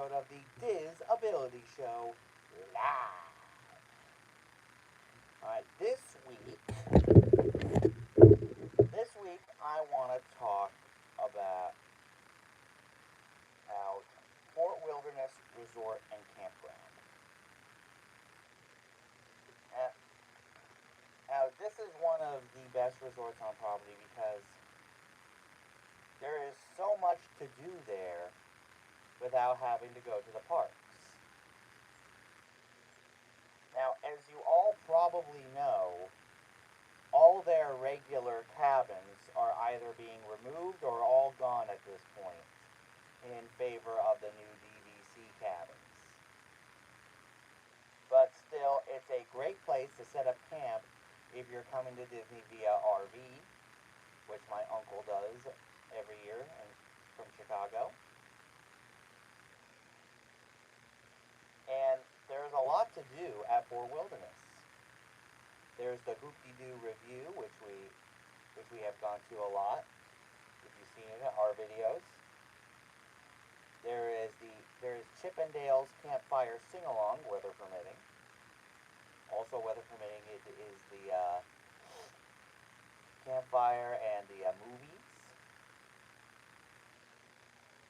episode of the Diz Ability Show live. Alright, this week I want to talk about Fort Wilderness Resort and Campground. Uh, Now, this is one of the best resorts on property because there is so much to do there without having to go to the parks. Now, as you all probably know, all their regular cabins are either being removed or all gone at this point in favor of the new DVC cabins. But still, it's a great place to set up camp if you're coming to Disney via RV, which my uncle does every year from Chicago. And there's a lot to do at Fort Wilderness. There's the Hoop-de-Doo Review, which we have gone to a lot. If you've seen it, our videos. There is Chippendale's Campfire Sing-Along, weather permitting. Also, weather permitting, it is the campfire and the movies,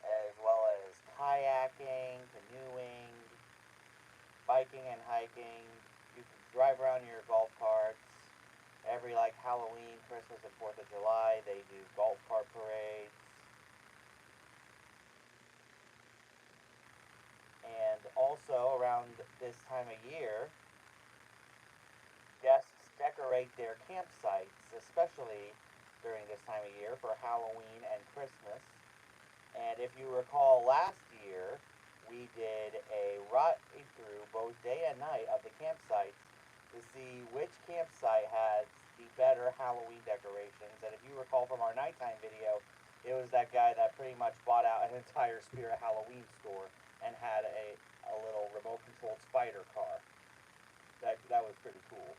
as well as kayaking, canoeing, biking and hiking. You can drive around in your golf carts. Every Halloween, Christmas, and 4th of July, they do golf cart parades. And also around this time of year, guests decorate their campsites, especially during this time of year for Halloween and Christmas. And if you recall last year, we did a ride-through both day and night of the campsites to see which campsite has the better Halloween decorations. And if you recall from our nighttime video, it was that guy that pretty much bought out an entire Spirit Halloween store and had a little remote-controlled spider car. That was pretty cool.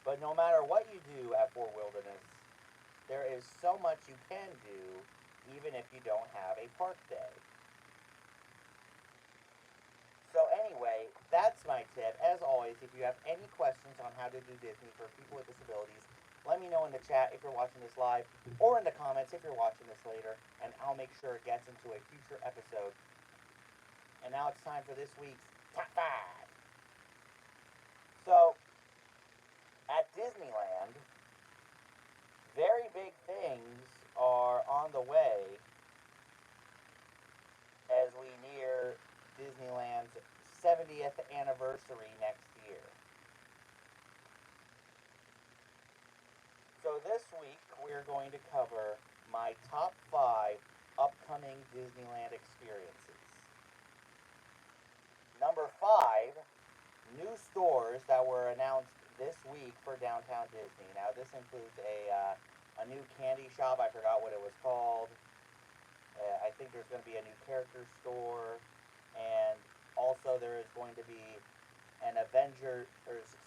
But no matter what you do at Fort Wilderness, there is so much you can do even if you don't have a park day. So anyway, that's my tip. As always, if you have any questions on how to do Disney for people with disabilities, let me know in the chat if you're watching this live, or in the comments if you're watching this later, and I'll make sure it gets into a future episode. And now it's time for this week's Top 5. So, at Disneyland, very big things are on the way as we near Disneyland's 70th anniversary next year. So this week we're going to cover my top 5 upcoming Disneyland experiences. Number 5, new stores that were announced this week for Downtown Disney. Now this includes a new candy shop. I forgot what it was called. I think there's going to be a new character store, and also there is going to be an Avengers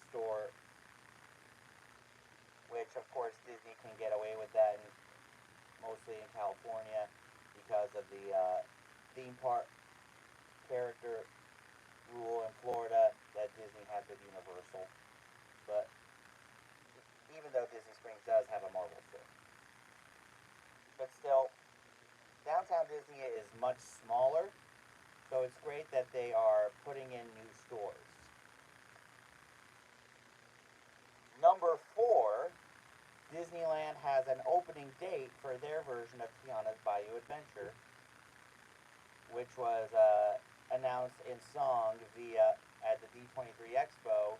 store, which of course Disney can get away with that, mostly in California because of the theme park character rule in Florida that Disney has with Universal. But even though Disney Springs does have a Marvel store, but still, Downtown Disney is much smaller, so it's great that they are putting in new stores. Number 4, Disneyland has an opening date for their version of Tiana's Bayou Adventure, which was announced in song at the D23 Expo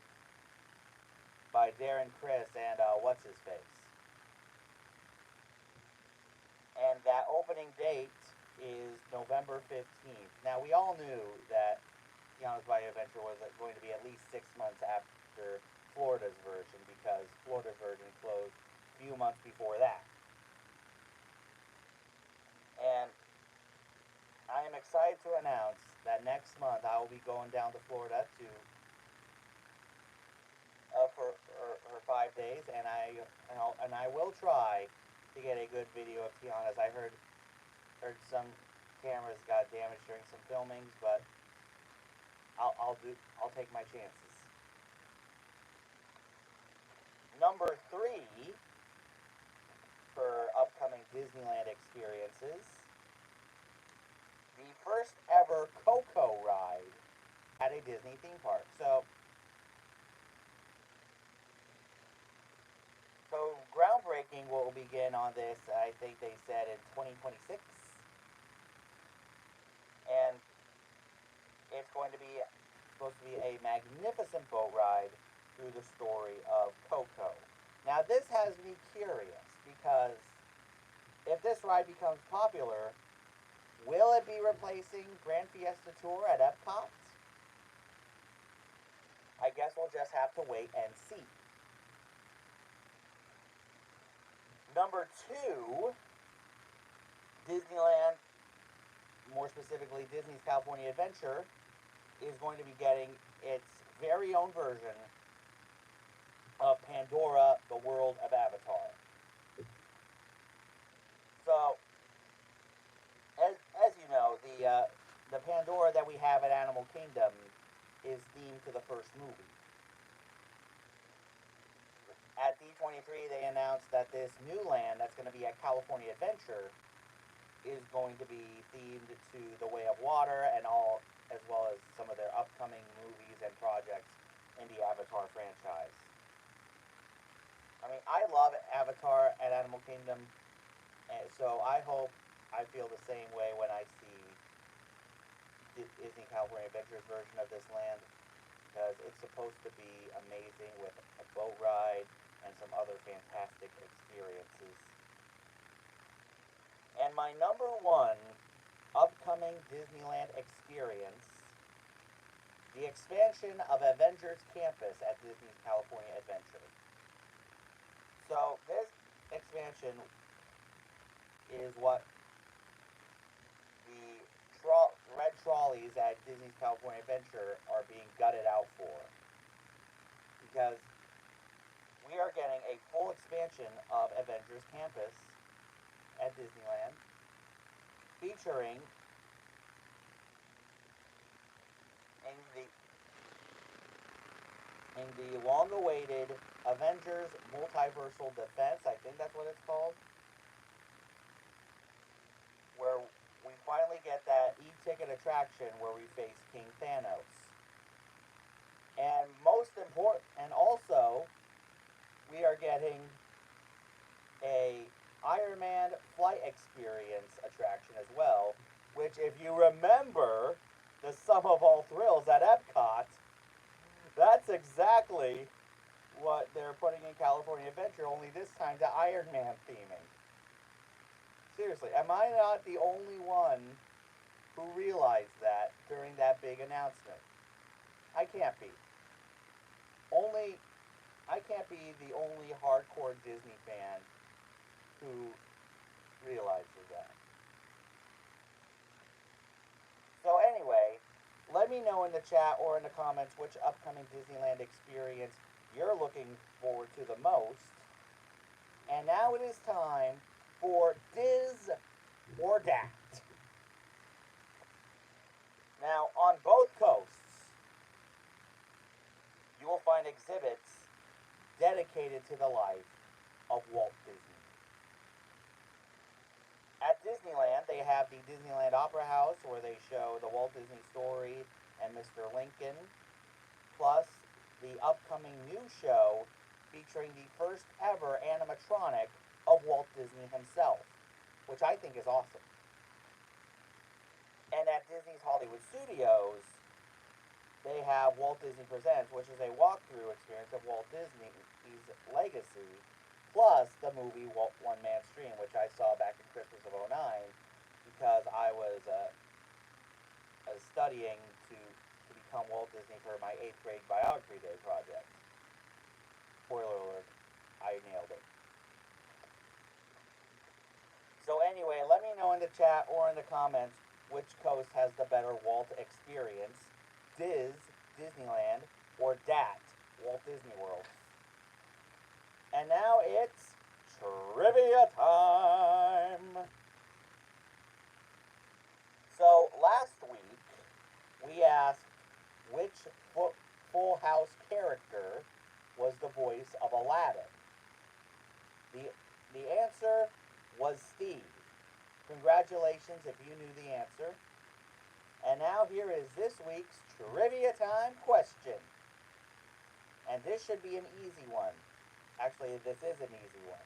by Darren Criss and what's-his-face. And that opening date is November 15th. Now, we all knew that Tiana's Bayou Adventure was going to be at least 6 months after Florida's version, because Florida's version closed a few months before that. And I am excited to announce that next month I will be going down to Florida for 5 days, and I will try to get a good video of Tiana's. I heard Heard some cameras got damaged during some filmings, but I'll take my chances. Number three for upcoming Disneyland experiences, the first ever Coco ride at a Disney theme park. So groundbreaking will begin on this. I think they said in 2026, and it's going to be supposed to be a magnificent boat ride through the story of Coco. Now, this has me curious because if this ride becomes popular, will it be replacing Grand Fiesta Tour at Epcot? I guess we'll just have to wait and see. Number two, Disneyland, more specifically Disney's California Adventure, is going to be getting its very own version of Pandora, the World of Avatar. So, as you know, the Pandora that we have at Animal Kingdom is themed to the first movie. At D23, they announced that this new land that's going to be at California Adventure is going to be themed to The Way of Water and all, as well as some of their upcoming movies and projects in the Avatar franchise. I mean, I love Avatar at Animal Kingdom, and so I hope I feel the same way when I see Disney California Adventure's version of this land, because it's supposed to be amazing with a boat ride and some other fantastic experiences. And my number one upcoming Disneyland experience, the expansion of Avengers Campus at Disney's California Adventure. So this expansion is what the red trolleys at Disney's California Adventure are being gutted out for. Because we are getting a full expansion of Avengers Campus at Disneyland, featuring in the long-awaited Avengers Multiversal Defense, I think that's what it's called, where we finally get that e-ticket attraction where we face King Thanos. And most important, and also, we are getting a Iron Man flight experience attraction as well, which, if you remember the Sum of All Thrills at Epcot, that's exactly what they're putting in California Adventure, only this time to Iron Man theming. Seriously, am I not the only one who realized that during that big announcement? I can't be. I can't be the only hardcore Disney fan who realizes that. So anyway, let me know in the chat or in the comments which upcoming Disneyland experience you're looking forward to the most. And now it is time for Diz or Dat. Now, on both coasts, you will find exhibits dedicated to the life of Walt Disney. At Disneyland, they have the Disneyland Opera House, where they show the Walt Disney Story and Mr. Lincoln, plus the upcoming new show featuring the first ever animatronic of Walt Disney himself, which I think is awesome. And at Disney's Hollywood Studios, they have Walt Disney Presents, which is a walkthrough experience of Walt Disney's legacy, plus the movie One Man Stream, which I saw back in Christmas of '09, because I was studying to become Walt Disney for my 8th grade biography day project. Spoiler alert, I nailed it. So anyway, let me know in the chat or in the comments which coast has the better Walt experience, Diz, Disneyland, or Dat, Walt Disney World. And now it's trivia time. Aladdin? The, the answer was Steve. Congratulations if you knew the answer. And now here is this week's Trivia Time question. And this should be an easy one. Actually, this is an easy one.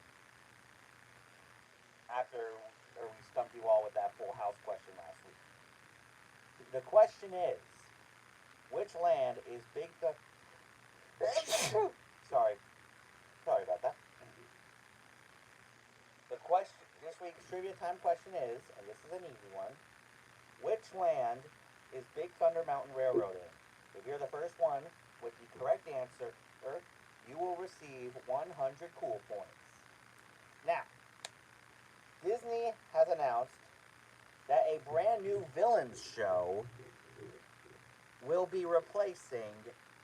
We stumped you all with that full house question last week. The question is, which land is Big Thunder... Sorry about that. This week's Trivia Time question is, and this is an easy one, which land is Big Thunder Mountain Railroad in? If you're the first one with the correct answer, you will receive 100 cool points. Now, Disney has announced that a brand new villains show will be replacing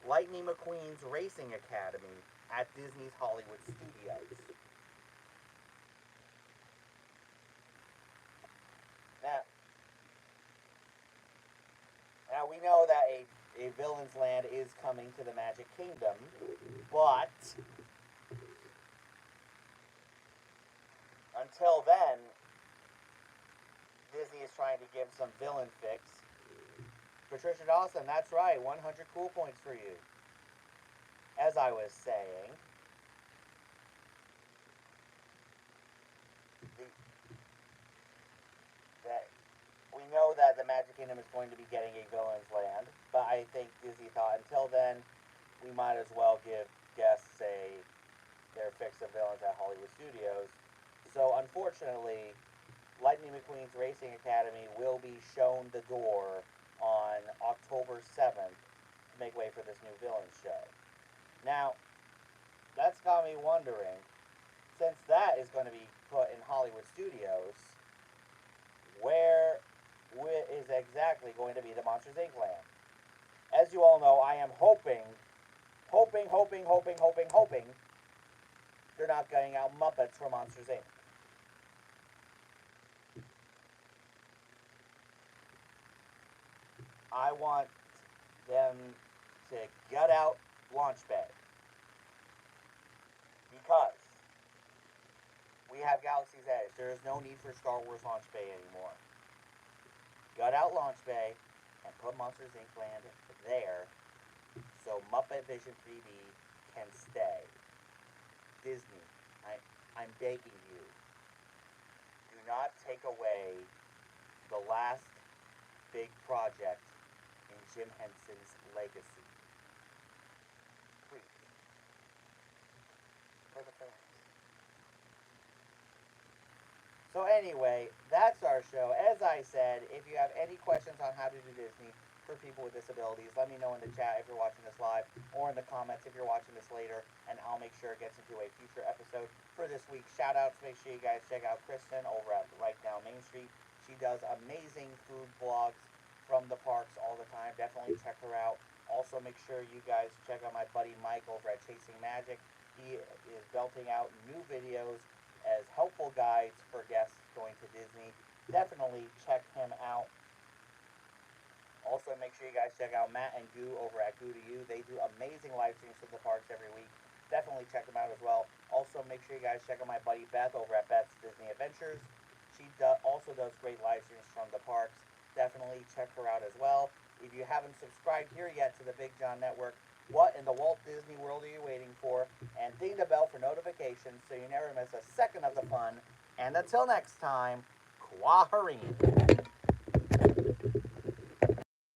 Lightning McQueen's Racing Academy at Disney's Hollywood Studios. Now we know that a villain's land is coming to the Magic Kingdom, but until then, Disney is trying to give some villain fix. Patricia Dawson, that's right, 100 cool points for you. As I was saying, we know that the Magic Kingdom is going to be getting a villain's land, but I think Disney thought until then, we might as well give guests their fix of villains at Hollywood Studios. So unfortunately, Lightning McQueen's Racing Academy will be shown the door on October 7th to make way for this new villains show. Now, that's got me wondering, since that is going to be put in Hollywood Studios, where is exactly going to be the Monsters Inc. land? As you all know, I am hoping they're not getting out Muppets for Monsters Inc. I want them to gut out Launch Bay. Because we have Galaxy's Edge. There is no need for Star Wars Launch Bay anymore. Gut out Launch Bay and put Monsters Inc. land there so Muppet Vision 3D can stay. Disney, I'm begging you, do not take away the last big project in Jim Henson's legacy. Please. For the fans. So anyway, that's our show. As I said, if you have any questions on how to do Disney for people with disabilities, let me know in the chat if you're watching this live, or in the comments if you're watching this later, and I'll make sure it gets into a future episode. For this week's shout-outs, make sure you guys check out Kristen over at Right Down Main Street. She does amazing food vlogs from the parks all the time. Definitely check her out. Also, make sure you guys check out my buddy Mike over at Chasing Magic. He is belting out new videos as helpful guides for guests going to Disney. Definitely check him out. Also, make sure you guys check out Matt and Goo over at Goo to You. They do amazing live streams from the parks every week. Definitely check them out as well. Also, make sure you guys check out my buddy Beth over at Beth's Disney Adventures. She also does great live streams from the parks. Definitely check her out as well. If you haven't subscribed here yet to the Big John Network, what in the Walt Disney World are you waiting for? And ding the bell for notifications so you never miss a second of the fun. And until next time, Quahareen.